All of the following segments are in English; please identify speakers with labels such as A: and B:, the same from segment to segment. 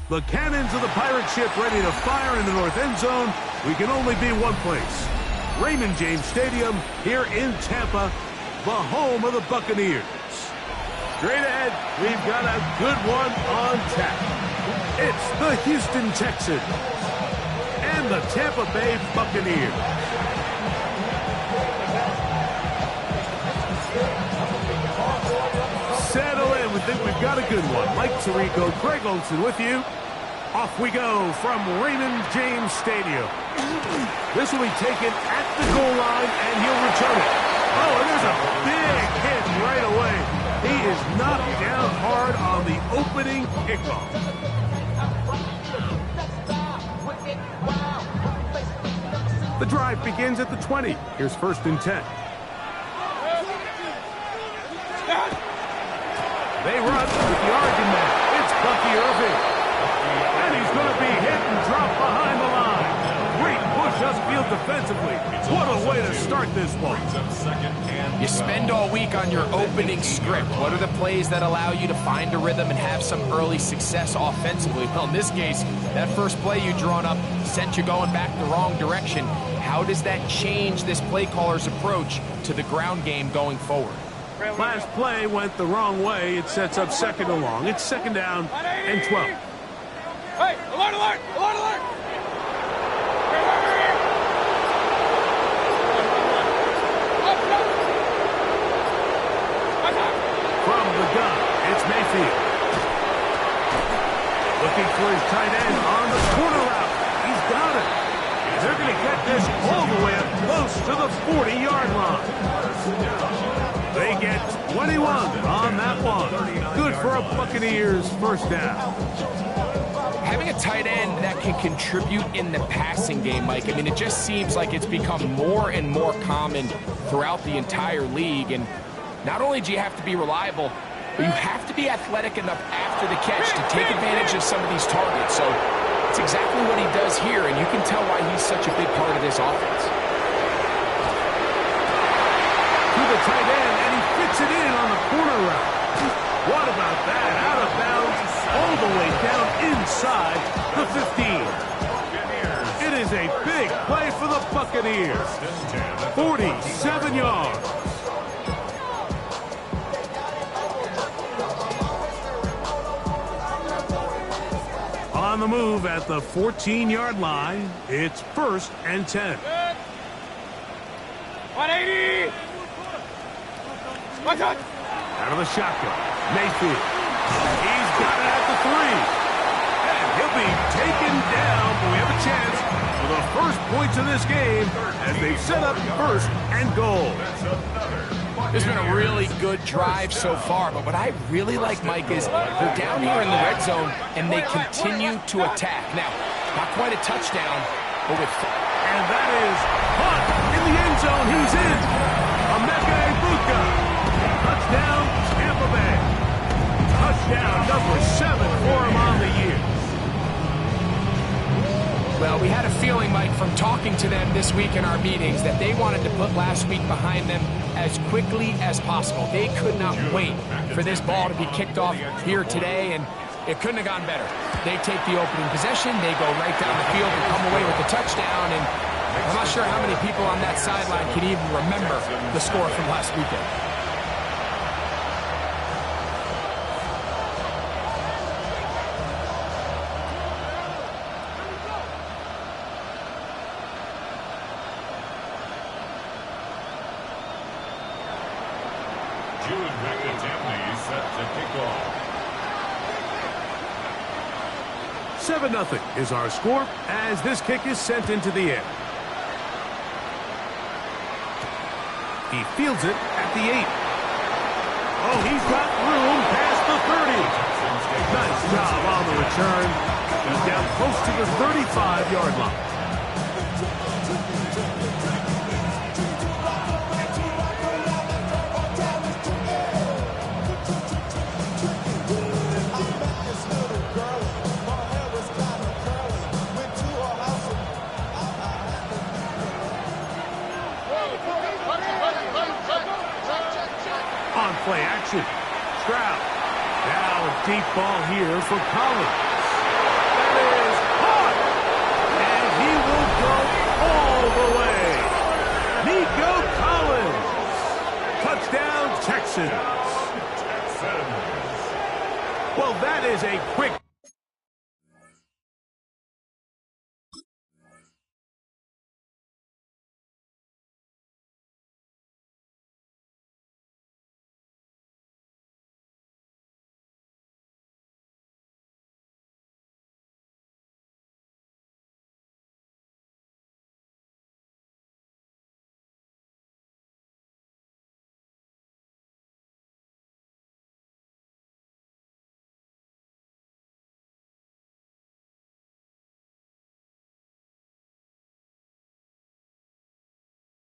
A: The cannons of the pirate ship ready to fire in the north end zone. We can only be one place. Raymond James Stadium here in Tampa, the home of the Buccaneers. Straight ahead, we've got a good one on tap. It's the Houston Texans and the Tampa Bay Buccaneers. Settle in. We think we've got a good one. Mike Tirico, Greg Olsen with you. Off we go from Raymond James Stadium. This will be taken at the goal line, and he'll return it. Oh, and there's a big hit right away. He is knocked down hard on the opening kickoff. The drive begins at the 20. Here's 1st and 10. They run with the argument. It's Bucky Irving. And he's going to be hit and dropped behind the line. Great push upfield defensively. What a way to start this one.
B: You spend all week on your opening script. What are the plays that allow you to find a rhythm and have some early success offensively? Well, in this case, that first play you drawn up sent you going back the wrong direction. How does that change this play caller's approach to the ground game going forward?
A: Last play went the wrong way. It sets up 2nd and long. It's 2nd down and 12.
C: Hey, alert, alert, alert, alert!
A: From the gun, it's Mayfield. Looking for his tight end on the corner route. He's got it. They're going to get this all the way up close to the 40-yard line. They get 21 on that one. Good for a Buccaneers first down.
B: Having a tight end that can contribute in the passing game, Mike, I mean, it just seems like it's become more and more common throughout the entire league. And not only do you have to be reliable, but you have to be athletic enough after the catch to take advantage of some of these targets. So it's exactly what he does here, and you can tell why he's such a big part of this offense.
A: To the tight end, and he fits it in on the corner route. What about that? Out of bounds, all the way down inside the 15. It is a big play for the Buccaneers. 47 yards. On the move at the 14-yard line, it's 1st and 10.
C: 180! Watch out!
A: Out of the shotgun, Mayfield. He's got it at the 3. And he'll be taken down, but we have a chance for the first points of this game as they've set up 1st and goal.
B: It's been a really good drive so far, but what I really like, Mike, is they're down here in the red zone, and they continue to attack. Now, not quite a touchdown, but with...
A: And that is caught in the end zone. He's in. Emeka Egbuka. Touchdown, Tampa Bay. Touchdown number 7 for him on the year.
B: Well, we had a feeling, Mike, from talking to them this week in our meetings that they wanted to put last week behind them as quickly as possible. They could not wait for this ball to be kicked off here today, and it couldn't have gone better. They take the opening possession, they go right down the field and come away with a touchdown, and I'm not sure how many people on that sideline can even remember the score from last weekend.
D: Jude McAtamney set to kick off.
A: 7-0 is our score as this kick is sent into the air. He fields it at the 8. Oh, he's got room past the 30. Nice job on the return. He's down close to the 35-yard line. On play action. Stroud. Now a deep ball here for Collins. go all the way. Nico Collins. Touchdown, Texans. Well, that is a quick...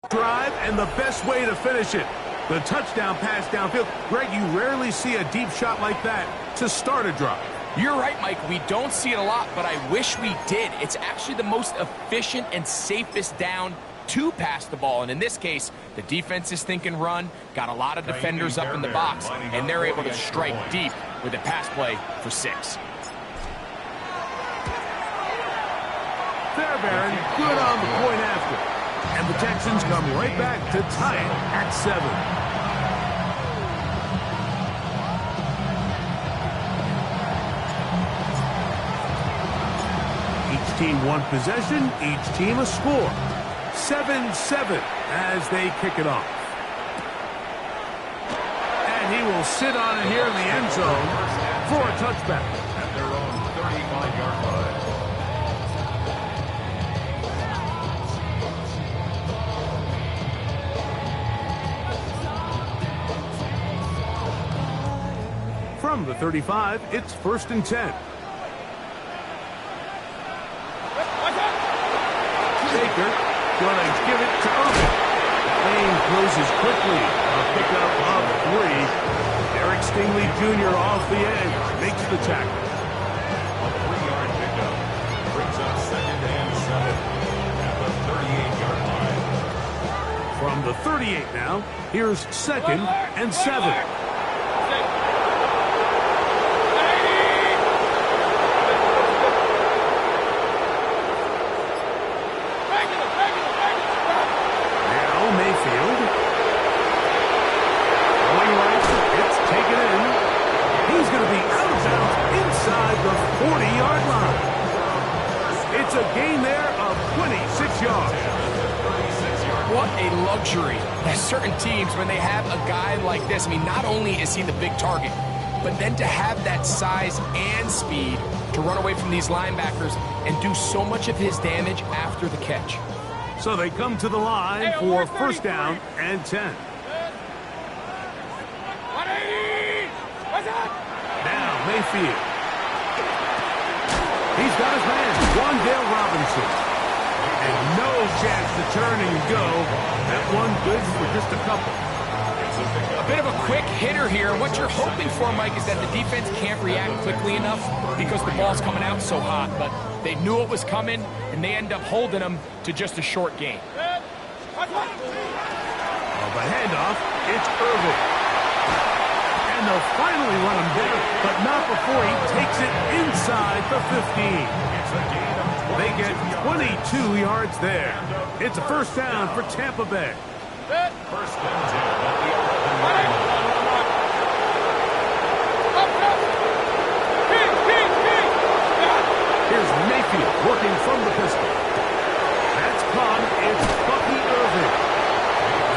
A: drive and the best way to finish it. The touchdown pass downfield. Greg, you rarely see a deep shot like that to start a drive.
B: You're right, Mike. We don't see it a lot, but I wish we did. It's actually the most efficient and safest down to pass the ball. And in this case, the defense is thinking run, got a lot of defenders up in the box, and they're able to strike deep with a pass play for 6.
A: Fairbairn, good on the point after. And the Texans come right back to tie it at 7. Each team one possession, each team a score. 7-7 as they kick it off. And he will sit on it here in the end zone for a touchback.
D: At their own 35-yard line.
A: From the 35, it's 1st and 10. Baker gonna give it to Irvin. Lane closes quickly. A pickup of 3. Eric Stingley Jr. off the edge makes the tackle.
D: A 3-yard pickup brings up 2nd and 7 at the 38-yard line.
A: From the 38 now, here's 2nd and 7.
B: What a luxury. There's certain teams, when they have a guy like this, I mean, not only is he the big target, but then to have that size and speed to run away from these linebackers and do so much of his damage after the catch.
A: So they come to the line for 1st down and 10. Now Mayfield. He's got his man, Wan'Dale Robinson. And no chance to turn and go. That one good for just a couple.
B: A bit of a quick hitter here. What you're hoping for, Mike, is that the defense can't react quickly enough because the ball's coming out so hot. But they knew it was coming, and they end up holding them to just a short gain.
A: The handoff, it's Irvin. And they'll finally run him down, but not before he takes it inside the 15. They get 22 yards there. It's a 1st down for Tampa Bay.
D: 1st and 10 at the 11-yard line.
A: Here's Mayfield working from the pistol. That's caught. It's Bucky Irvin.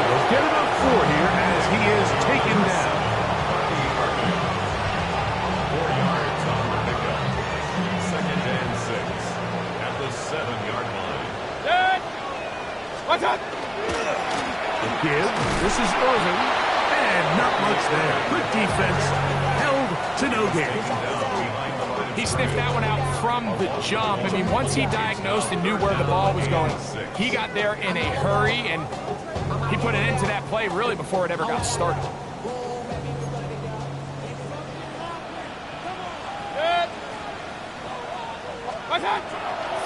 A: They'll get about 4 here as he is taken down.
D: 4 yards on the pickup. 2nd and 6 at the 7-yard line.
A: The give. This is Irvin. And not much there. Good defense. Held to no gain.
B: He sniffed that one out from the jump. I mean, once he diagnosed and knew where the ball was going, he got there in a hurry, and he put an end to that play really before it ever got started.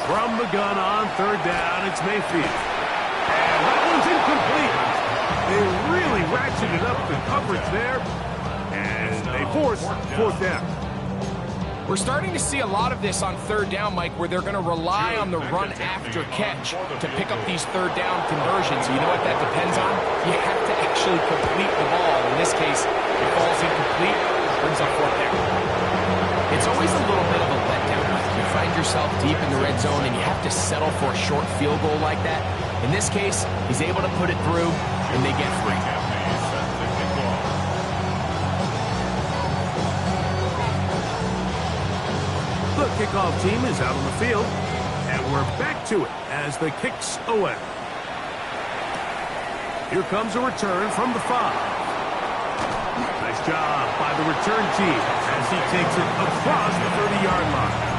A: From the gun on 3rd down, it's Mayfield. And that one's incomplete. They really ratcheted up the coverage there, and they force 4th down.
B: We're starting to see a lot of this on third down, Mike, where they're going to rely on the run after catch to pick up these third down conversions. You know what that depends on? You have to actually complete the ball. In this case, it falls incomplete, brings up fourth down. It's always a little bit of a letdown. You find yourself deep in the red zone and you have to settle for a short field goal like that. In this case, he's able to put it through and they get free.
A: The kickoff team is out on the field, and we're back to it as the kick's away. Here comes a return from the 5. Nice job by the return team as he takes it across the 30-yard line.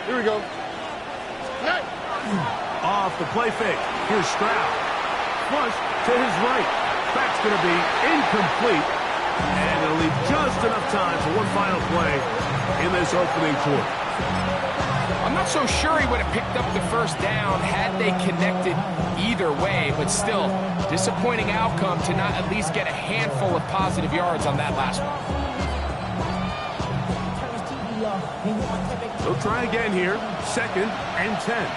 C: Here we go.
A: Off the play fake. Here's Stroud. Flush to his right. That's going to be incomplete. And it'll leave just enough time for one final play in this opening quarter.
B: I'm not so sure he would have picked up the first down had they connected either way, but still, disappointing outcome to not at least get a handful of positive yards on that last one.
A: They'll try again here. 2nd and 10.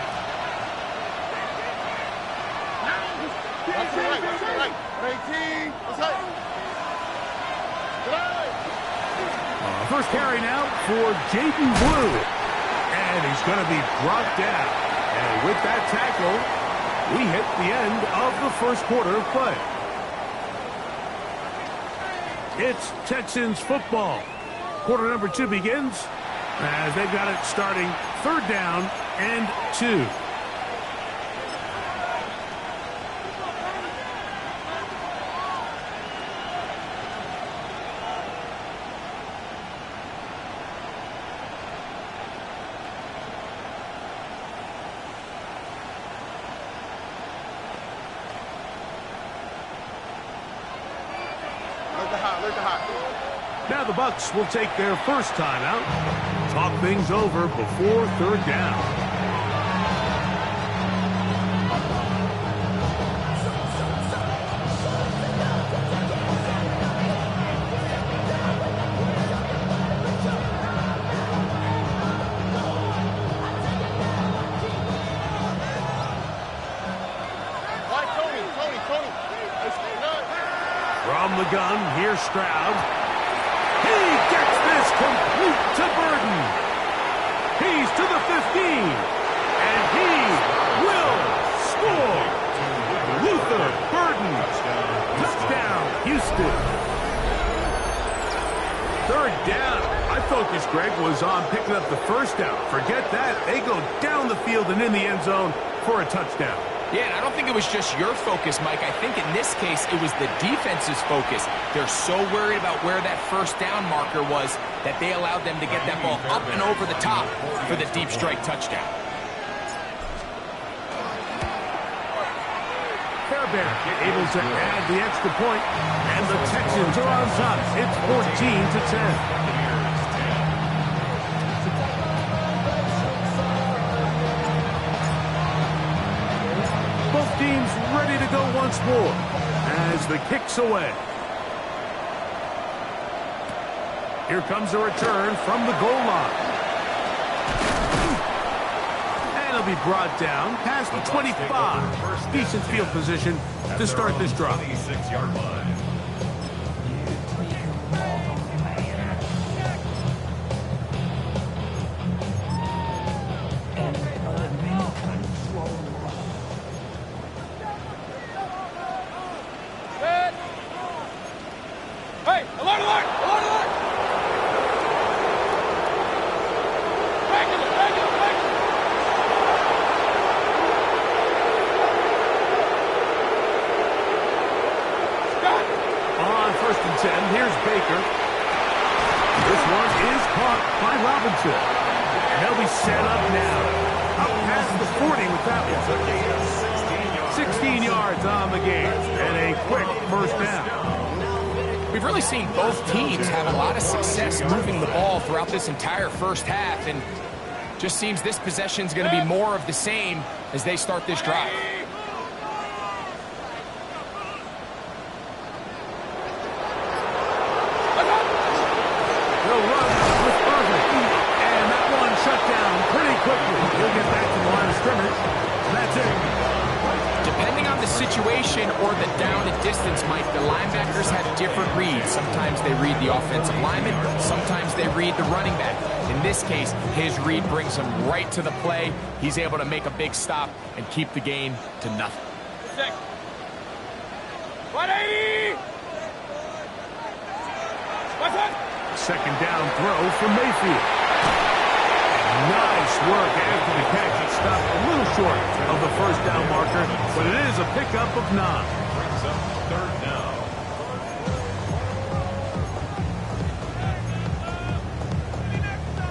A: First carry now for Jaden Blue. And he's going to be brought down. And with that tackle, we hit the end of the first quarter of play. It's Texans football. Quarter number 2 begins as they've got it starting 3rd down and 2. Now the Bucs will take their first timeout. Talk things over before 3rd down. From the gun, here's Stroud. He gets this complete to Burden. He's to the 15. And he will score. Luther Burden. Touchdown, Houston. 3rd down. My focus, Greg, was on picking up the first down. Forget that. They go down the field and in the end zone for a touchdown.
B: Yeah, and I don't think it was just your focus, Mike. I think in this case, it was the defense's focus. They're so worried about where that first down marker was that they allowed them to get that ball up and over the top for the deep strike touchdown.
A: Fairbairn able to add the extra point, and the Texans are on top. It's 14-10. Both teams ready to go once more as the kick's away. Here comes a return from the goal line. And he'll be brought down past the 25. Decent field position to start this drive.
D: 26-yard line.
C: Hey, alert, alert, alert, alert! Regular, regular, regular! Scott!
A: On 1st and 10, here's Baker. This one is caught by Robinson. And they'll be set up now. Up past the 40 with that one. 16 yards on the game. And a quick first down.
B: We've really seen both teams have a lot of success moving the ball throughout this entire first half, and just seems this possession is going to be more of the same as they start this drive.
A: He'll run with Irvin, and that one shut down pretty quickly. He'll get back to the line of scrimmage, and that's it.
B: Depending on the situation or the down and distance, Mike, the linebackers have different reads. Sometimes they read the offensive lineman, sometimes they read the running back. In this case, his read brings him right to the play. He's able to make a big stop and keep the gain to nothing.
C: 180!
A: Second down throw from Mayfield. Nice work after the catch. It stopped a little short of the first down marker, but it is a pickup of 9.
D: Brings up third down.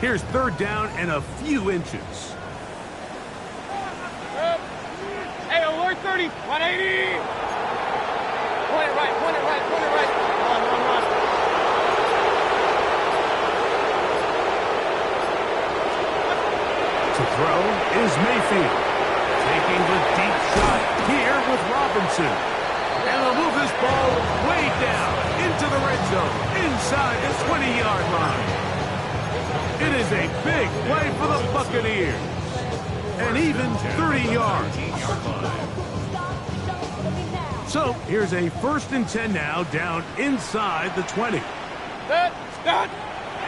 A: Here's third down and a few inches.
C: Hey, alert 30! 180! Point it right, point it right, point it right. Run.
A: To throw is Mayfield. Taking the deep shot here with Robinson. And they'll move this ball way down into the red zone, inside the 20-yard line. It is a big play for the Buccaneers. And even 30 yards. So here's a 1st and 10 now, down inside the 20.
C: Start!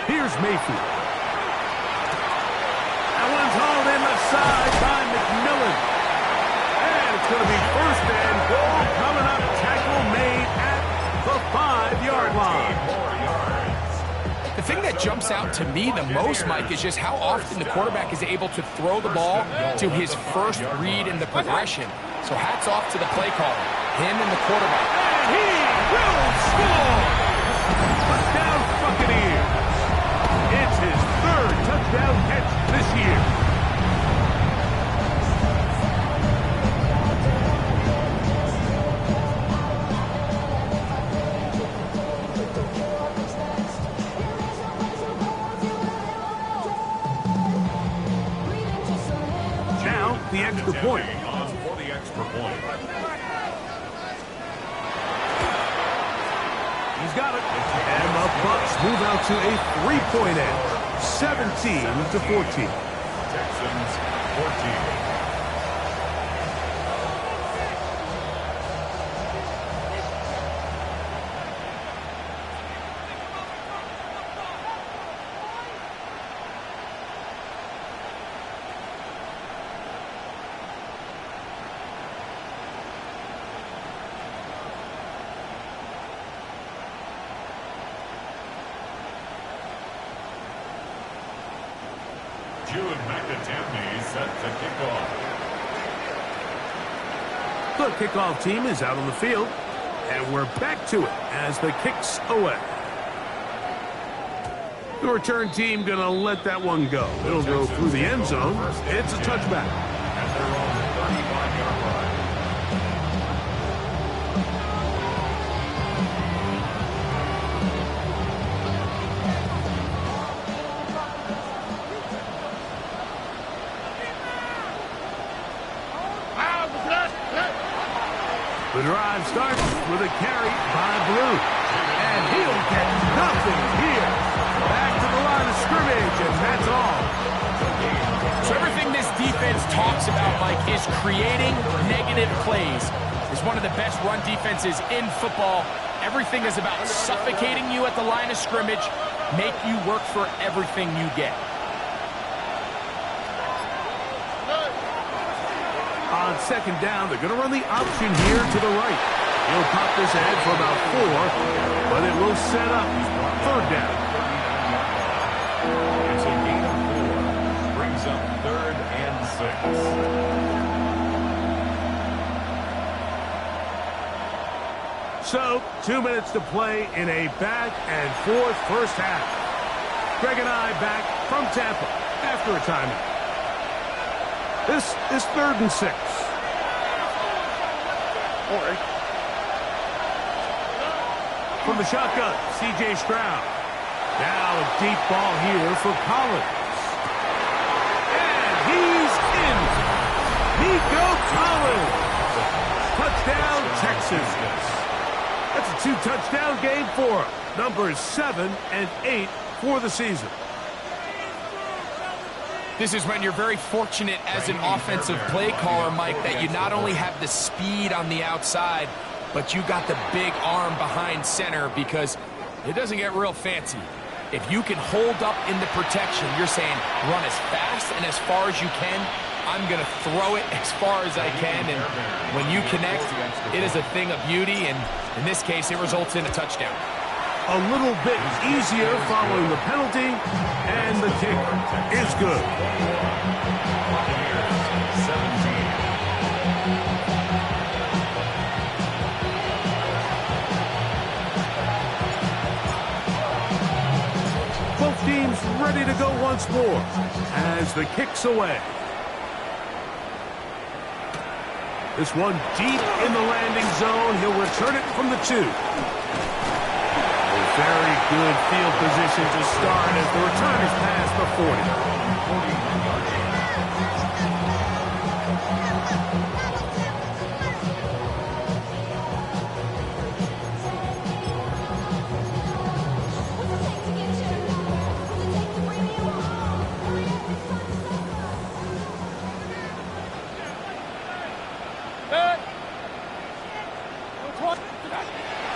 A: Here's Mayfield. That one's hauled in the side by McMillan. And it's going to be 1st and goal coming up. Tackle made at the 5-yard line.
B: The thing that jumps out to me the most, Mike, is just how often the quarterback is able to throw the ball to his first read in the progression. So hats off to the play caller, him and the quarterback.
A: And he will score! Touchdown Buccaneers. It's his 3rd touchdown catch this year. Now, the extra point.
D: On for the extra point.
A: He's got it. And the Bucs move out to a 3-point edge. 17-14.
D: Texans 14. June McAtamney set to kick off.
A: The kickoff team is out on the field, and we're back to it as the kick's away. The return team going to let that one go. It'll go through the end zone. It's a touchback.
D: At their own 35-yard line.
A: The drive starts with a carry by Blue. And he'll get nothing here. Back to the line of scrimmage, and that's all.
B: So everything this defense talks about, Mike, is creating negative plays. It's one of the best run defenses in football. Everything is about suffocating you at the line of scrimmage, make you work for everything you get.
A: On second down, they're going to run the option here to the right. He'll pop this ahead for about 4, but it will set up 3rd down.
D: It's a gain of 4. Brings up 3rd and 6.
A: So, 2 minutes to play in a back-and-forth first half. Greg and I back from Tampa after a timeout. This is 3rd and 6. from the shotgun, C.J. Stroud. Now a deep ball here for Collins. And he's in. Nico Collins. Touchdown, Texas. That's a 2-touchdown game for him. Numbers 7 and 8 for the season.
B: This is when you're very fortunate as an offensive play caller, Mike, that you not only have the speed on the outside, but you got the big arm behind center, because it doesn't get real fancy. If you can hold up in the protection, you're saying run as fast and as far as you can. I'm going to throw it as far as I can, and when you connect, it is a thing of beauty, and in this case, it results in a touchdown.
A: A little bit easier following the penalty, and the kick is good. Both teams ready to go once more as the kick's away. This one deep in the landing zone. He'll return it from the 2. Very good field position to start as the return is past the
C: 40.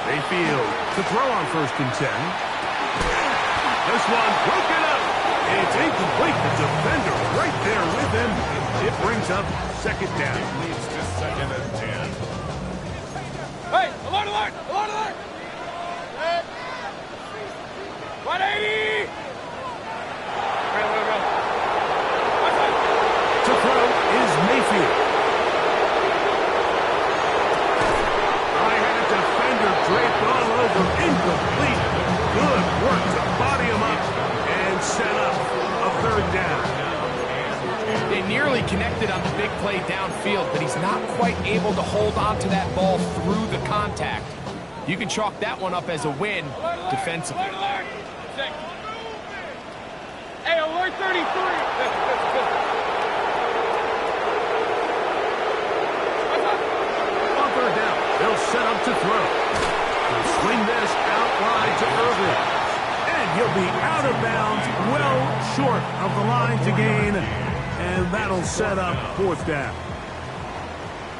A: Mayfield to throw on 1st and 10. This one broken up. It's incomplete. The defender right there with him. It brings up 2nd down.
D: Leads to 2nd and 10.
C: Hey, alert, alert, alert, alert. 180.
A: To throw is Mayfield. Draped all over, incomplete. Good work to body him up and set up a 3rd down.
B: They nearly connected on the big play downfield, but he's not quite able to hold on to that ball through the contact. You can chalk that one up as a win defensively.
C: Alert, alert. Hey, alert 33.
A: On 3rd down, they'll set up to throw. He'll swing this out wide to Irvin. And he'll be out of bounds, well short of the line to gain. And that'll set up 4th down.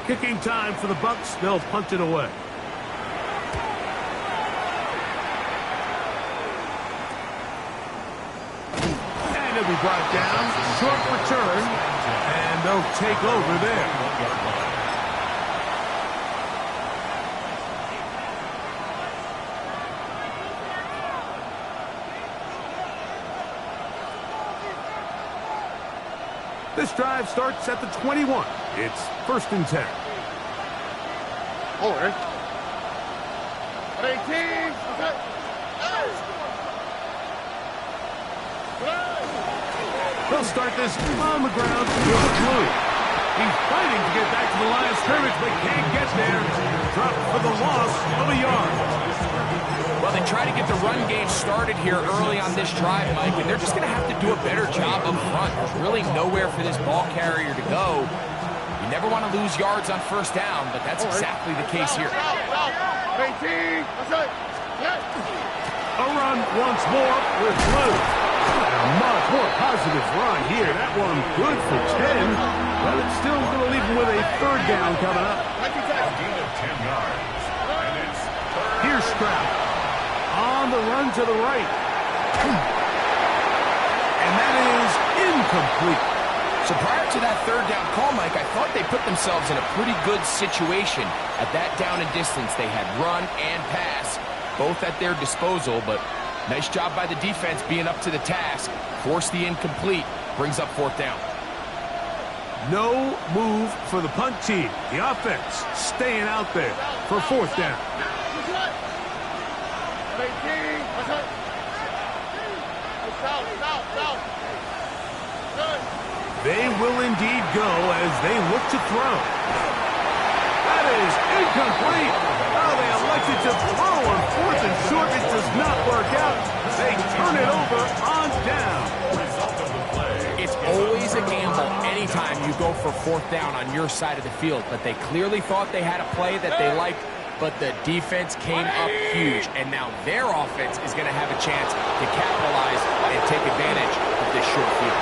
A: Kicking time for the Bucks. They'll punt it away. And it'll be brought down. Short return. And they'll take over there. This drive starts at the 21. It's 1st and 10.
C: Over. 18.
A: They'll start this on the ground with the blue. He's fighting to get back to the line of scrimmage, but can't get there. Dropped for the loss of a yard.
B: Well, they try to get the run game started here early on this drive, Mike, and they're just going to have to do a better job up front. There's really nowhere for this ball carrier to go. You never want to lose yards on 1st down, but that's exactly the case here.
C: 18.
A: A run once more with blue. A much more positive run here. That one good for 10, but it's still going to leave him with a 3rd down coming up.
D: Gain of 10 yards. And it's 3rd.
A: Here's Stroud on the run to the right. And that is incomplete.
B: So prior to that 3rd down call, Mike, I thought they put themselves in a pretty good situation at that down and distance. They had run and pass, both at their disposal, but nice job by the defense being up to the task. Force the incomplete, brings up 4th down.
A: No move for the punt team. The offense staying out there for 4th down.
C: 18.
A: They will indeed go as they look to throw. That is incomplete. Oh, they elected to throw on 4th and
B: a gamble anytime you go for fourth down on your side of the field, but they clearly thought they had a play that they liked, but the defense came up huge, and now their offense is going to have a chance to capitalize and take advantage of this short field.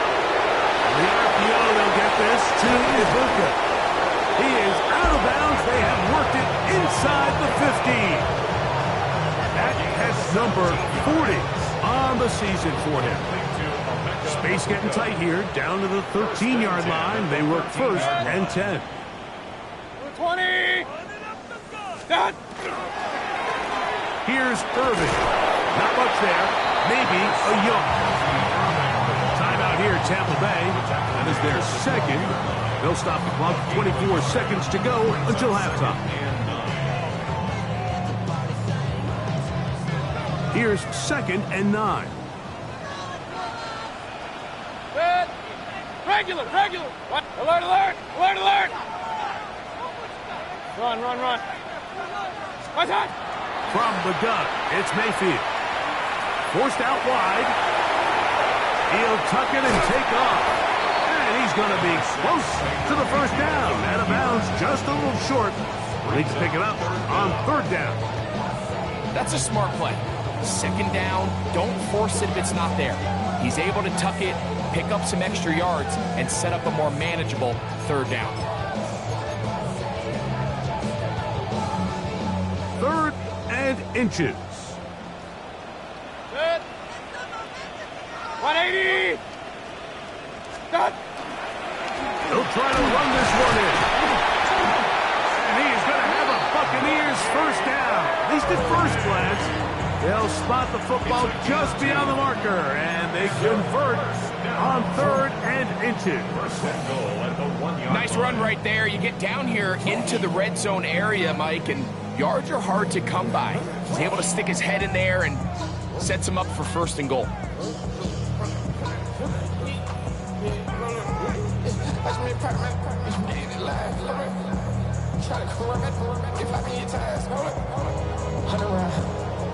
A: The RPO, they'll get this to Ibuka. He is out of bounds. They have worked it inside the 15. That has number 40 on the season for him. Space getting tight here, down to the 13-yard line. They work first and 10.
C: 20. Done.
A: Here's Irving. Not much there. Maybe a yard. Timeout here, Tampa Bay. That is their second. They'll stop the clock. 24 seconds to go until halftime. Here's second and 9.
C: Set. Regular. What? Alert. Run. What's that?
A: From the gun, it's Mayfield. Forced out wide. He'll tuck it and take off. And he's going to be close to the first down. Out of bounds, just a little short. Needs to pick it up on third down.
B: That's a smart play. Second down, don't force it if it's not there. He's able to tuck it, pick up some extra yards, and set up a more manageable third down.
A: Third and inches.
C: Set. 180. Done.
A: He'll try to run this one in. And he is going to have a Buccaneers first down. At least at first glance. They'll spot the football just beyond the marker, and they convert on third and inches.
B: Nice run right there. You get down here into the red zone area, Mike, and yards are hard to come by. He's able to stick his head in there and sets him up for first and goal.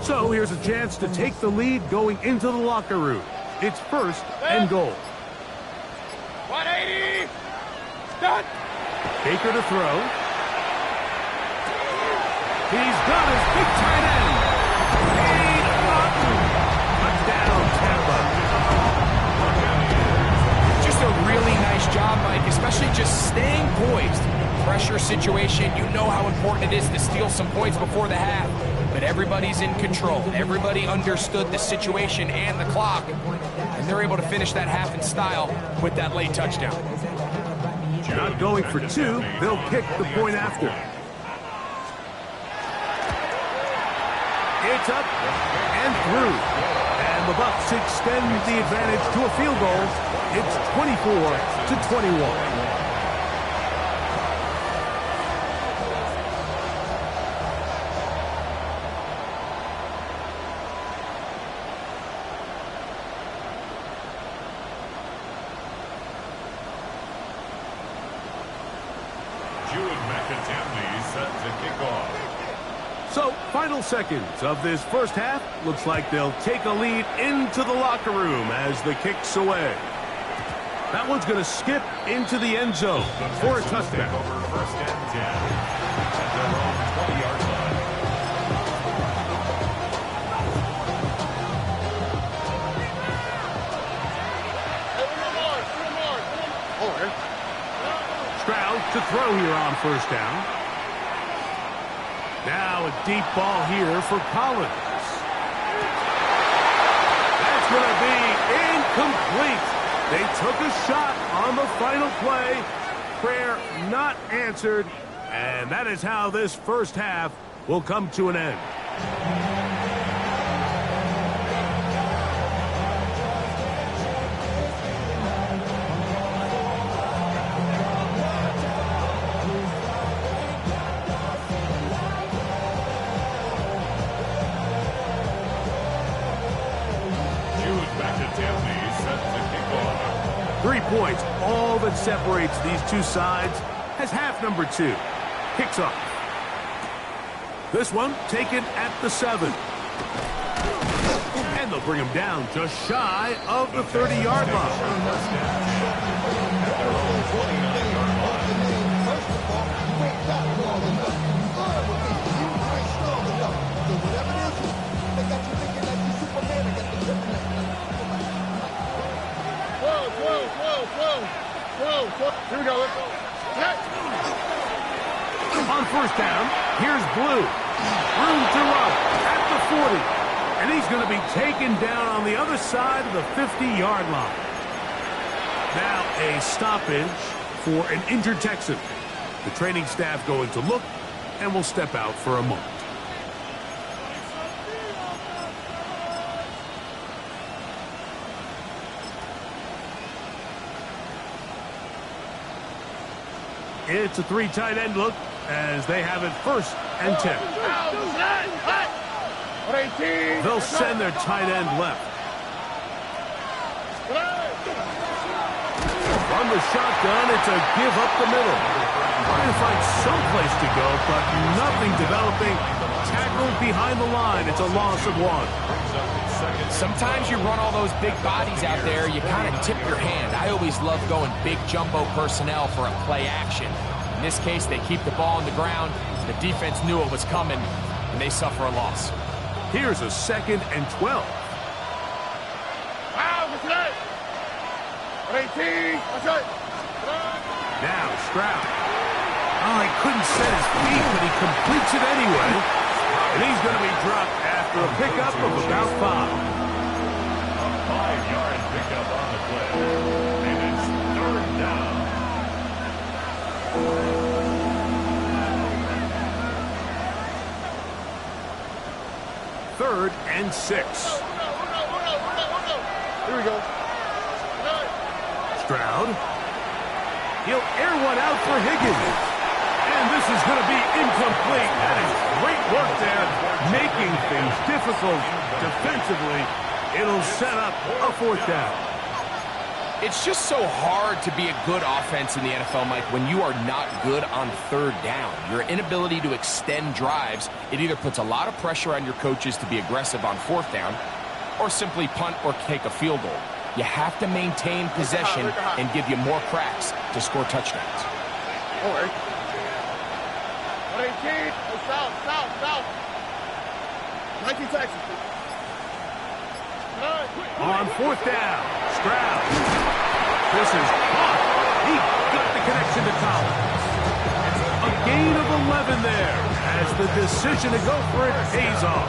A: So here's a chance to take the lead going into the locker room. It's first and goal.
C: 180. Done.
A: Baker to throw. He's got his big tight end. Cade Otton. Touchdown, Tampa.
B: Just a really nice job, Mike, especially just staying poised. Pressure situation, you know how important it is to steal some points before the half. But everybody's in control. Everybody understood the situation and the clock. And they're able to finish that half in style with that late touchdown.
A: Not going for two. They'll kick the point after. It's up and through. And the Bucs extend the advantage to a field goal. It's 24-21. So, final seconds of this first half. Looks like they'll take a lead into the locker room as the kick's away. That one's going to skip into the end zone for a touchdown.
D: First and 10 at their own 20-yard line.
A: Stroud to throw here on first down. Now a deep ball here for Collins. That's going to be incomplete. They took a shot on the final play. Prayer not answered. And that is how this first half will come to an end.
D: Tampa set to kick off.
A: 3 points, all that separates these two sides, has half number 2. Kicks off. This one taken at the 7. And they'll bring him down just shy of the 30-yard line.
C: Here we go. Let's go.
A: On first down, here's Blue. Room to run at the 40. And he's going to be taken down on the other side of the 50-yard line. Now a stoppage for an injured Texan. The training staff going to look and will step out for a moment. It's a three tight end look as they have it first and 10. They'll send their tight end left. On the shotgun, it's a give up the middle. Trying to find some place to go, but nothing developing. Tackled behind the line. It's a loss of 1.
B: Sometimes you run all those big bodies out there, you kind of tip your hand. I always love going big jumbo personnel for a play action. In this case, they keep the ball on the ground. The defense knew it was coming, and they suffer a loss.
A: Here's a 2nd and 12. Now Stroud. Oh, he couldn't set his feet, but he completes it anyway. And he's going to be dropped after a pickup of about 5.
D: A 5-yard pickup on the play. And it's 3rd down.
A: Third and 6.
C: Here we go.
A: Stroud. He'll air one out for Higgins. And this is going to be incomplete. That is great work there, making things difficult defensively. It'll set up a 4th down.
B: It's just so hard to be a good offense in the NFL, Mike, when you are not good on 3rd down. Your inability to extend drives, it either puts a lot of pressure on your coaches to be aggressive on 4th down or simply punt or take a field goal. You have to maintain possession and give you more cracks to score touchdowns.
C: All right. 118. South. 19 Texas.
A: On 4th down, Stroud. This is caught. He got the connection to Collins. A gain of 11 there as the decision to go for it pays off.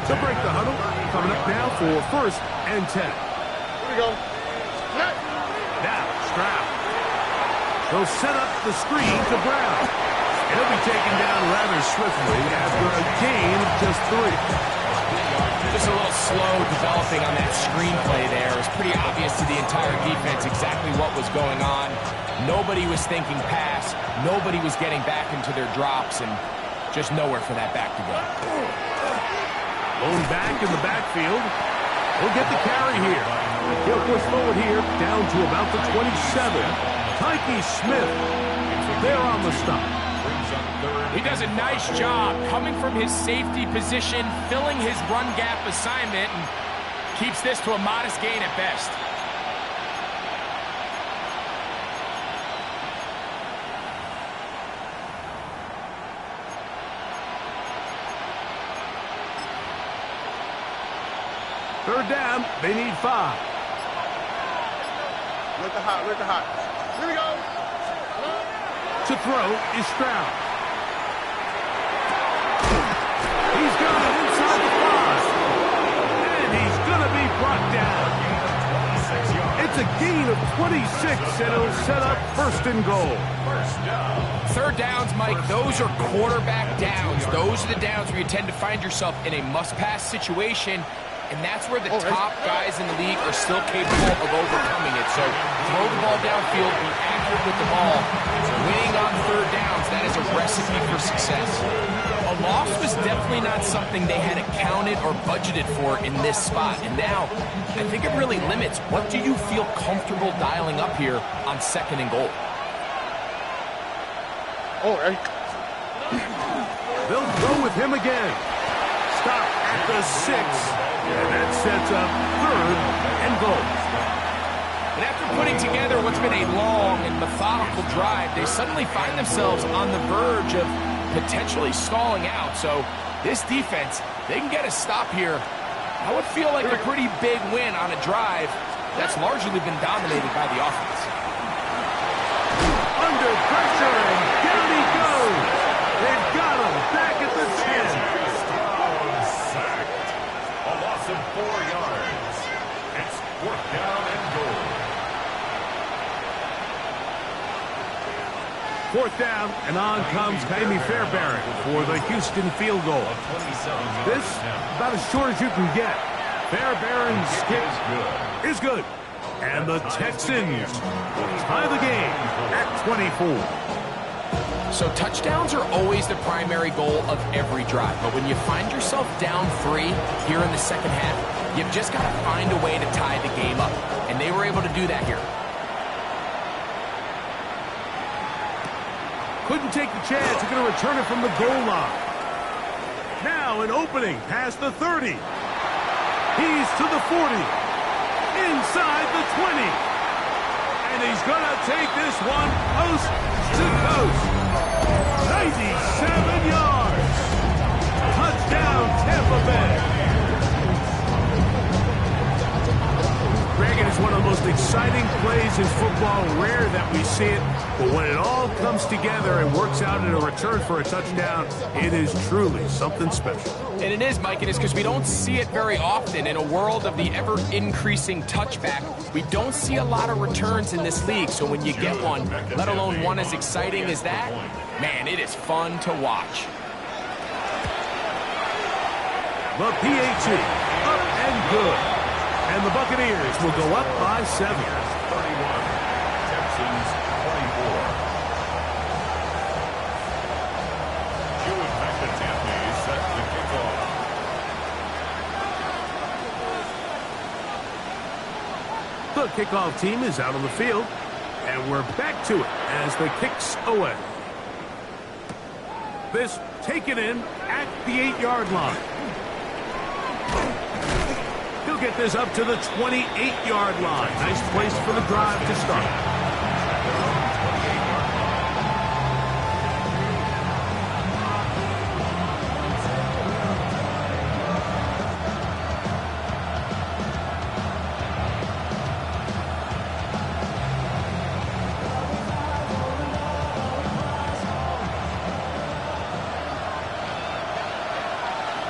A: To break the huddle, coming up now for 1st and 10.
C: Here we go.
A: Now Stroud. They'll set up the screen to Brown. And he'll be taken down rather swiftly after a gain of just 3.
B: Just a little slow developing on that screenplay there. It was pretty obvious to the entire defense exactly what was going on. Nobody was thinking pass. Nobody was getting back into their drops, and just nowhere for that back to go.
A: Lone back in the backfield. He'll get the carry here. He'll push forward here down to about the 27. Tyke Smith there on the stop.
B: He does a nice job coming from his safety position, filling his run gap assignment, and keeps this to a modest gain at best.
A: Third down, they need 5.
C: Look at hot. Here we go.
A: To throw is Stroud. He's got it inside the 5. And he's going to be brought down. It's a gain of 26, and it'll set up 1st and goal.
B: 3rd downs, Mike, those are quarterback downs. Those are the downs where you tend to find yourself in a must-pass situation, and that's where the top guys in the league are still capable of overcoming it. So throw the ball downfield, be accurate with the ball. Winning on 3rd downs, that is a recipe for success. A loss was definitely not something they had accounted or budgeted for in this spot. And now, I think it really limits what do you feel comfortable dialing up here on 2nd and goal.
C: All right.
A: They'll go with him again. Stop at the 6. And that sets up 3rd and goal.
B: And after putting together what's been a long and methodical drive, they suddenly find themselves on the verge of potentially stalling out. So this defense, they can get a stop here. I would feel like a pretty big win on a drive that's largely been dominated by the offense.
A: Under pressure, and down he goes. They've got him back at the 10.
D: Sacked. A loss of 4 yards. It's 4th down and goal.
A: 4th down, and on comes Kaimi Fairbairn for the Houston field goal. This, about as short as you can get. Fairbairn's kick is good. And the Texans tie the game at 24.
B: So touchdowns are always the primary goal of every drive. But when you find yourself down 3 here in the second half, you've just got to find a way to tie the game up. And they were able to do that here.
A: Couldn't take the chance. They're going to return it from the goal line. Now an opening past the 30. He's to the 40. Inside the 20. And he's going to take this one coast to coast. 97 yards. Touchdown, Tampa Bay. Greg, it is one of the most exciting plays in football. Rare that we see it, but when it all comes together and works out in a return for a touchdown, it is truly something special.
B: And it is, Mike, it is because we don't see it very often in a world of the ever-increasing touchback. We don't see a lot of returns in this league, so when you get one, let alone one as exciting as that, man, it is fun to watch.
A: The PAT, up and good. And the Buccaneers will go up by 7.
D: 31. Texans 24. Hugh McAtamney set the kickoff.
A: The kickoff team is out on the field, and we're back to it as the kick's away. This taken in at the 8-yard line. He'll get this up to the 28-yard line. Nice place for the drive to start.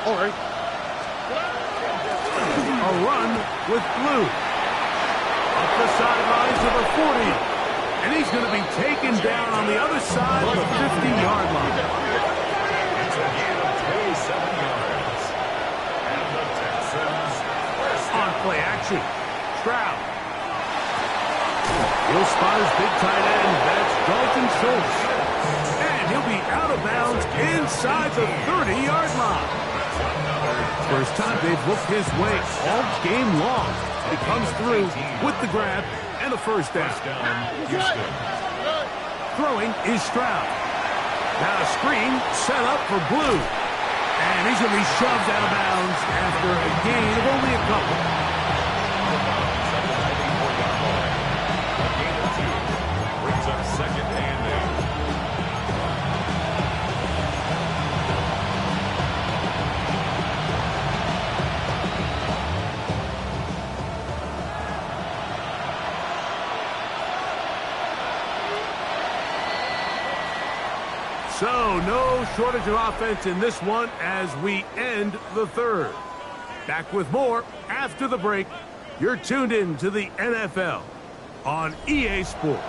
A: All right. A run with Blue. Up the sidelines to the 40. And he's going to be taken down on the other side of the 50-yard line.
D: It's a gain of 27 yards. And the Texans
A: On play action. Stroud. He'll spot his big tight end. That's Dalton Schultz. And he'll be out of bounds inside the 30-yard line. First time they've looked his way all game long. He comes through with the grab and the first down.
D: Houston.
A: Throwing is Stroud. Now a screen set up for Blue. And he's going to be shoved out of bounds after a gain of only a couple.
D: A gain of 2 brings up 2nd and 8.
A: So, no shortage of offense in this one as we end the third. Back with more after the break. You're tuned in to the NFL on EA Sports.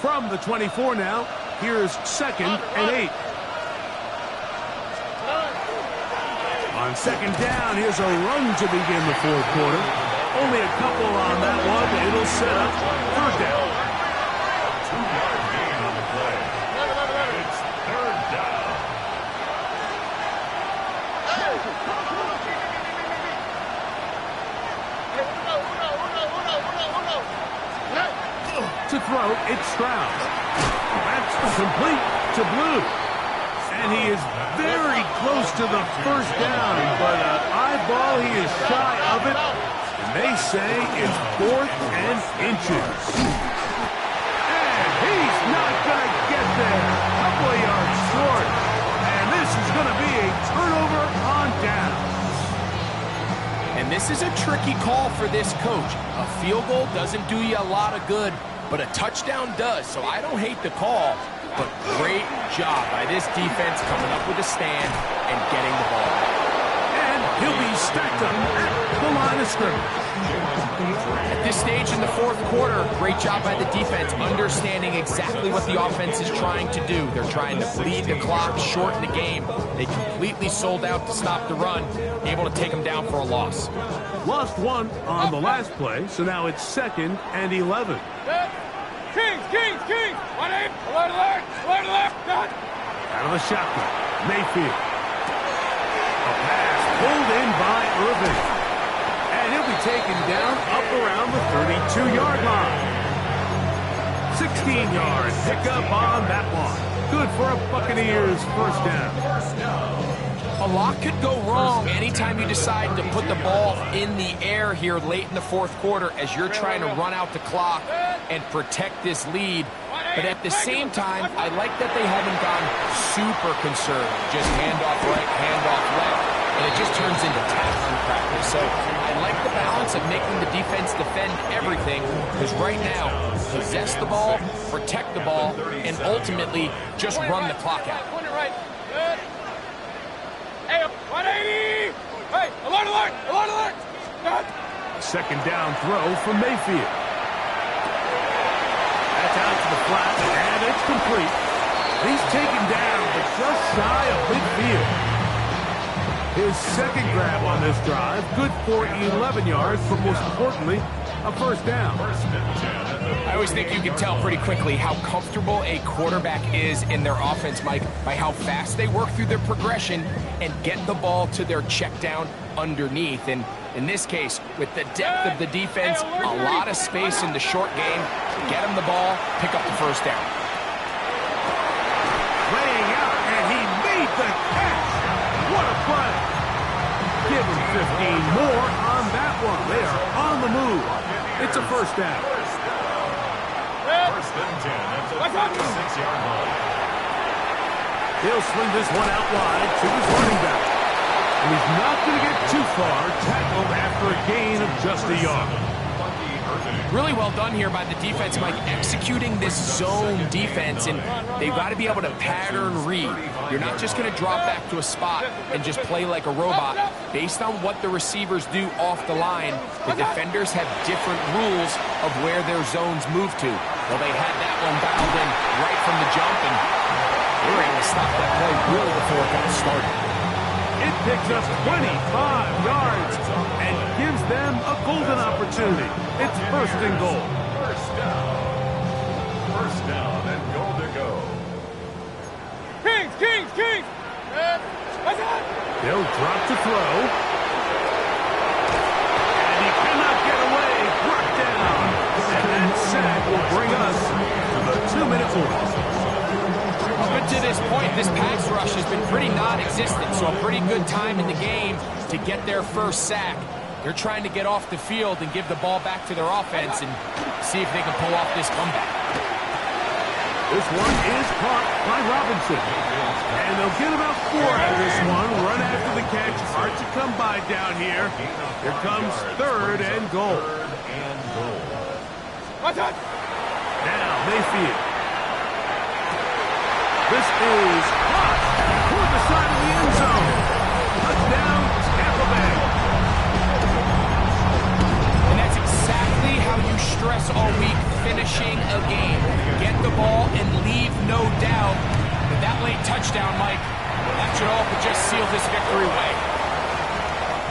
A: From the 24 now, here's 2nd and 8. On 2nd down, here's a run to begin the 4th quarter. Only a couple on that one. It'll set up 3rd down.
D: 2-yard gain on the play. It's 3rd down.
A: it's Stroud. That's complete to Blue. And he is very close to the first down, but eyeball, he is shy of it. And they say it's 4th and inches. And he's not going to get there. A couple of yards short. And this is going to be a turnover on downs.
B: And this is a tricky call for this coach. A field goal doesn't do you a lot of good, but a touchdown does. So I don't hate the call, but great job by this defense coming up with a stand and getting the ball.
A: And he'll be stacked up at the line of scrimmage.
B: At this stage in the fourth quarter, great job by the defense, understanding exactly what the offense is trying to do. They're trying to bleed the clock, shorten the game. They completely sold out to stop the run, able to take them down for a loss.
A: Lost one on the last play, so now it's 2nd and 11.
C: Kings! 1-8! Alert! Done!
A: Out of the shotgun, Mayfield. A pass pulled in by Irvin. And he'll be taken down up around the 32-yard line. 16-yard pickup on that one. Good for a Buccaneers first down.
B: A lot could go wrong anytime you decide to put the ball in the air here late in the fourth quarter as you're trying to run out the clock and protect this lead. But at the same time, I like that they haven't gone super conservative. Just handoff right, handoff left, and it just turns into tackling practice. So I like the balance of making the defense defend everything, because right now, possess the ball, protect the ball, and ultimately just run the clock out.
C: Hey, 180! Hey, alert! Done!
A: Second down throw from Mayfield. That's out to the flat, and it's complete. He's taken down, but just shy of midfield. His second grab on this drive, good for 11 yards, but most importantly, a first down.
B: I always think you can tell pretty quickly how comfortable a quarterback is in their offense, Mike, by how fast they work through their progression and get the ball to their check down underneath. And in this case, with the depth of the defense, a lot of space in the short game, get him the ball, pick up the first down.
A: Laying out, and he made the catch. What a play. Give him 15 more on that one. They are on the move. It's a first down.
D: First and 10 at the 36-yard line.
A: He'll swing this one out wide to his running back. And he's not going to get too far, tackled after a gain of just a yard.
B: Really well done here by the defense, Mike, executing this zone defense, and they've got to be able to pattern read. You're not just going to drop back to a spot and just play like a robot. Based on what the receivers do off the line, the defenders have different rules of where their zones move to. Well, they had that one dialed in right from the jump, and they were able to stop that play really before it got started.
A: It picks up 25 yards and gives them a golden opportunity. It's first and goal.
D: First down and goal to go.
C: Kings!
A: They'll drop to throw. And he cannot get away. Brought down. And that sack will bring us to the 2-minute warning.
B: Up to this point, this pass rush has been pretty non-existent, so a pretty good time in the game to get their first sack. They're trying to get off the field and give the ball back to their offense and see if they can pull off this comeback.
A: This one is caught by Robinson. And they'll get about 4 out of this one. Run after the catch. Hard to come by down here. Here comes third and goal. Now Mayfield. This is caught toward the side of the end zone. Touchdown, Tampa Bay.
B: And that's exactly how you stress all week, finishing a game. Get the ball and leave no doubt. But that late touchdown, Mike, that should all but just seal this victory away.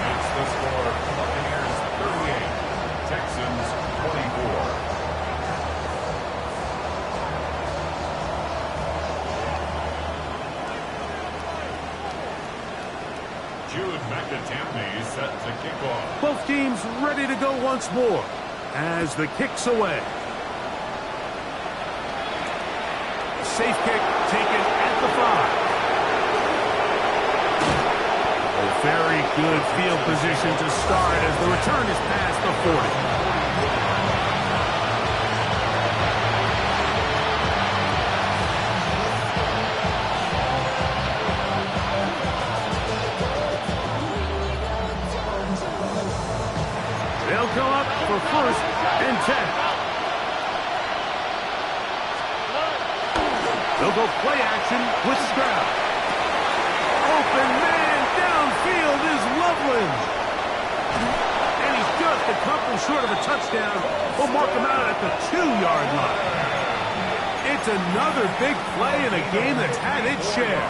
D: That's the score. Buccaneers 38, Texans 24. Jude McAtamney set to kick off.
A: Both teams ready to go once more as the kick's away. safe kick taken at the 5. A very good field position to start as the return is past the 40. They'll go up for 1st and 10. They'll go play action with Stroud. Open man downfield is Loveland. And he's just a couple short of a touchdown. We'll mark him out at the 2-yard line. It's another big play in a game that's had its share.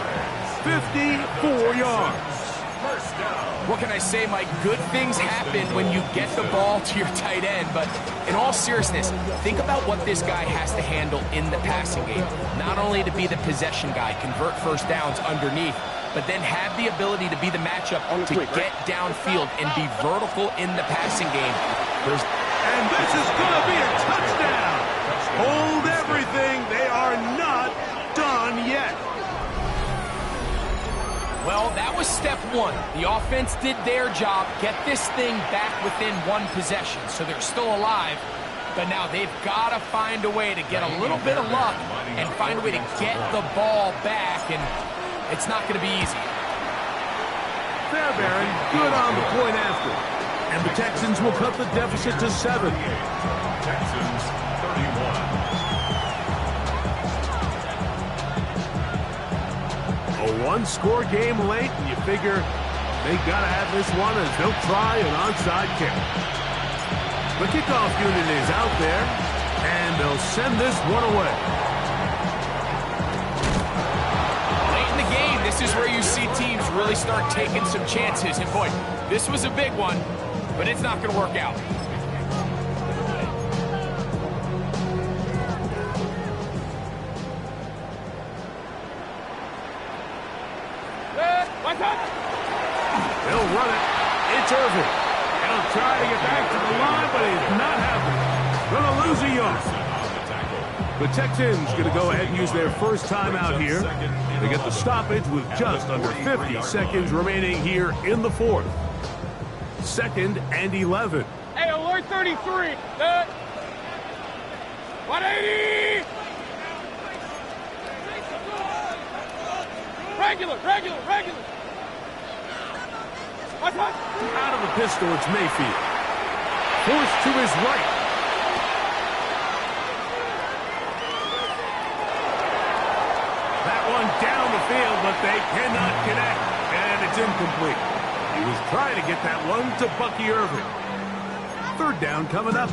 A: 54 yards.
B: What can I say, Mike? Good things happen when you get the ball to your tight end, but in all seriousness, think about what this guy has to handle in the passing game. Not only to be the possession guy, convert first downs underneath, but then have the ability to be the matchup to get downfield and be vertical in the passing game.
A: And this is going to be a touchdown. Hold everything. They are not done yet.
B: Well, that was step 1. The offense did their job, get this thing back within 1 possession, so they're still alive. But now they've got to find a way to get a little bit of luck and find a way to get the ball back, and it's not going to be easy.
A: Fairbairn, good on the point after. And the Texans will cut the deficit to 7.
D: Texans 31.
A: A 1-score game late, and you figure they got to have this one as they'll try an onside kick. The kickoff unit is out there, and they'll send this one away.
B: Late in the game, this is where you see teams really start taking some chances. And boy, this was a big one, but it's not going to work out.
A: They'll run it. It's Irvin. He'll try to get back to the line, but he's not happening. Going to lose a yard. The Texans going to go ahead and use their first timeout here. They get the stoppage with just under 50 seconds remaining here in the 4th. 2nd and 11.
C: Hey, alert 33. 180. Regular.
A: Out of the pistol, it's Mayfield. Forced to his right. That one down the field, but they cannot connect. And it's incomplete. He was trying to get that one to Bucky Irving. 3rd down coming up.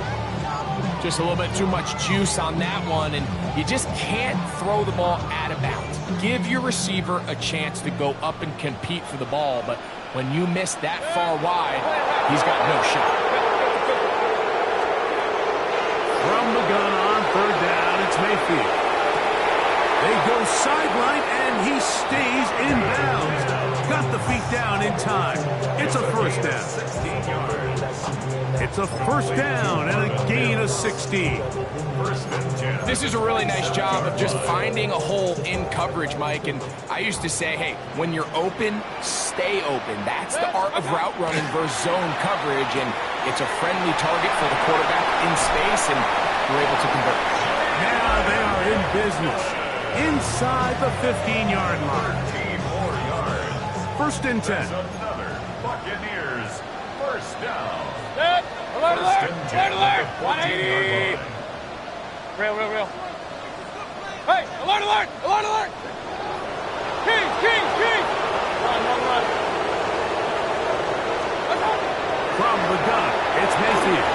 B: Just a little bit too much juice on that one, and you just can't throw the ball out of bounds. Give your receiver a chance to go up and compete for the ball, but when you miss that far wide, he's got no shot.
A: From the gun on 3rd down, it's Mayfield. They go sideline, and he stays in bounds. Got the feet down in time. It's a 1st down.
D: 16 yards.
A: It's a 1st down and a gain of 16.
D: 1st and 10.
B: This is a really nice job of just finding a hole in coverage, Mike. And I used to say, hey, when you're open, stay open. That's the art of route running versus zone coverage. And it's a friendly target for the quarterback in space, and we're able to convert.
A: Now they are in business. Inside the 15-yard line.
D: 13 more yards.
A: 1st and 10.
D: Another Buccaneers 1st down.
C: Alert.
D: 180.
C: Real. Hey, alert. King. Run.
A: From the gun, it's Mayfield.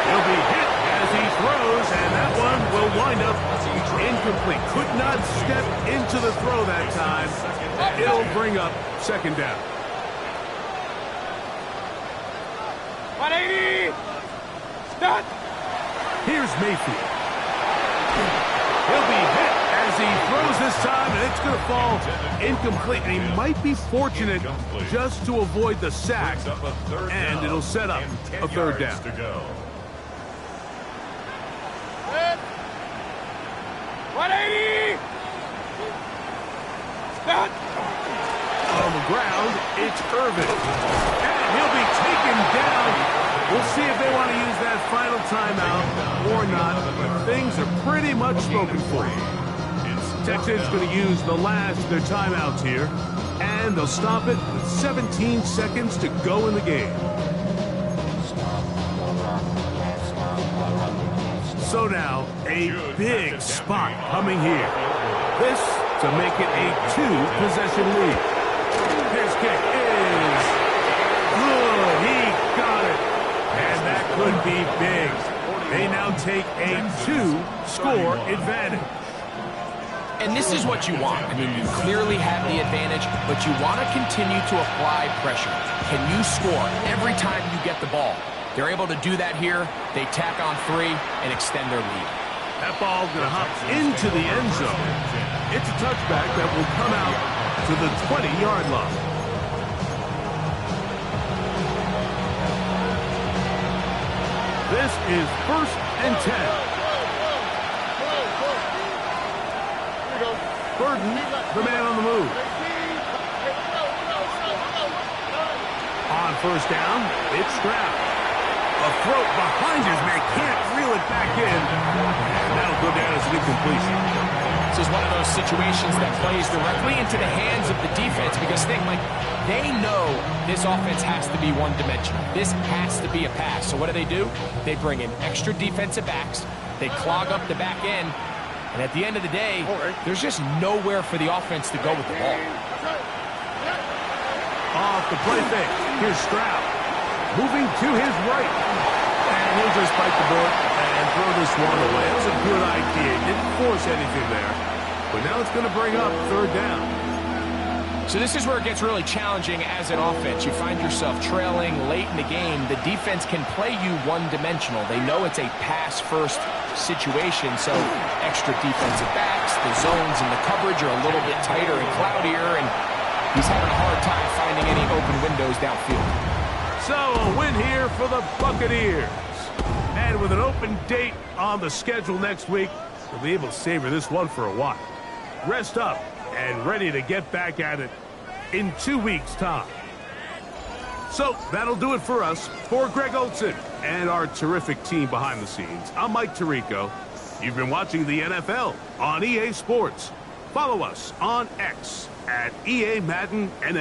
A: He'll be hit as he throws, and that one will wind up incomplete. Could not step into the throw that time. It'll bring up 2nd down.
C: 180. Stop.
A: Here's Mayfield. He'll be hit as he throws this time, and it's going to fall incomplete. And he might be fortunate just to avoid the sack, and it'll set up a 3rd down.
D: To go.
C: 180.
A: On the ground, it's Irvin. And he'll be taken down. We'll see if they want to use that final timeout or not. But things are pretty much spoken for. Texans going to use the last of their timeouts here. And they'll stop it with 17 seconds to go in the game. So now, a big spot coming here. This to make it a 2-possession lead. His kick is good. He got it. And that could be big. They now take a 2-score advantage.
B: And this is what you want. I mean, you clearly have the advantage, but you want to continue to apply pressure. Can you score every time you get the ball? They're able to do that here. They tack on 3 and extend their lead.
A: That ball's going to hop into the end zone. It's a touchback that will come out to the 20-yard line. This is 1st and 10. Burden, the man on the move. On 1st down, it's Stroud. A throat behind his man, can't reel it back in. And that'll go down as an incompletion.
B: This is one of those situations that plays directly into the hands of the defense because they know this offense has to be one-dimensional. This has to be a pass. So what do? They bring in extra defensive backs. They clog up the back end. And at the end of the day, there's just nowhere for the offense to go with the ball.
A: Off the play fake. Here's Stroud. Moving to his right. And he'll just bite the bullet and throw this one away. That was a good idea. Didn't force anything there. But now it's going to bring up 3rd down.
B: So this is where it gets really challenging as an offense. You find yourself trailing late in the game. The defense can play you one-dimensional. They know it's a pass-first situation, so extra defensive backs, the zones and the coverage are a little bit tighter and cloudier, and he's having a hard time finding any open windows downfield.
A: So a win here for the Buccaneers. And with an open date on the schedule next week, we'll be able to savor this one for a while. Rest up and ready to get back at it in 2 weeks' time. So that'll do it for us. For Greg Olsen and our terrific team behind the scenes, I'm Mike Tirico. You've been watching the NFL on EA Sports. Follow us on X at EA Madden NFL.